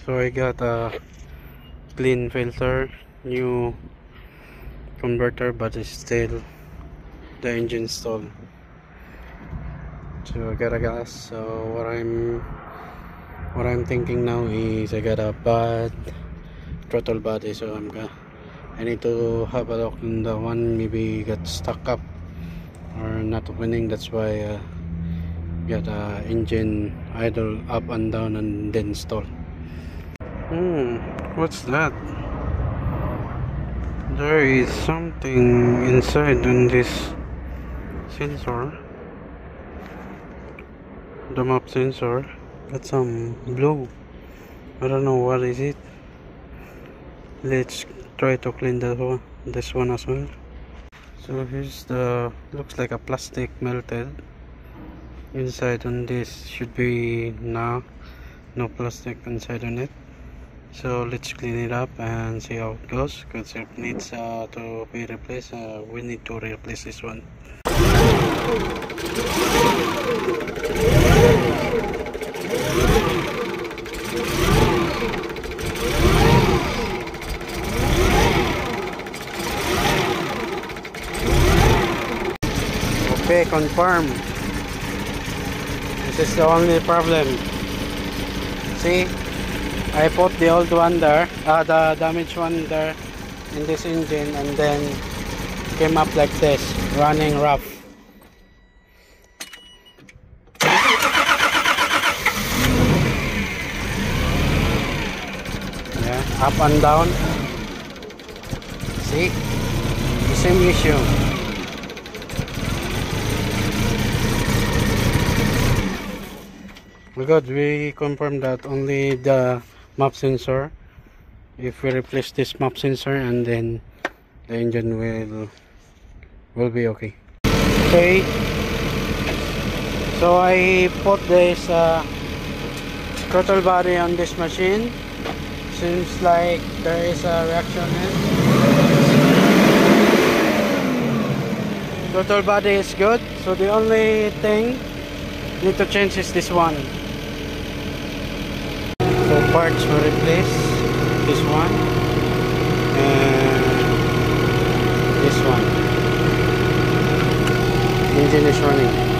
So I got a clean filter, new converter, but it's still the engine stall. So I got a gas. So what I'm thinking now is I got a bad throttle body, so I need to have a look on the one maybe got stuck up or not opening. That's why got engine idle up and down and then stall. What's that? There is something inside on this sensor, the map sensor. Got some blue, I don't know what is it. Let's try to clean this one as well. So here's the, looks like a plastic melted inside on this. Should be no plastic inside on it. So let's clean it up and see how it goes, because it needs to be replaced. We need to replace this one. Okay, confirm. This is the only problem. See, I put the old one there, the damaged one there in this engine, and then came up like this, running rough. Yeah, up and down. See, the same issue. Good, we confirmed that only the map sensor. If we replace this map sensor, and then the engine will be okay. Okay, so I put this throttle body on this machine. Seems like there is a reaction in it. Throttle body is good, so the only thing need to change is this one. So parts were replaced, this one and this one. Engine is running.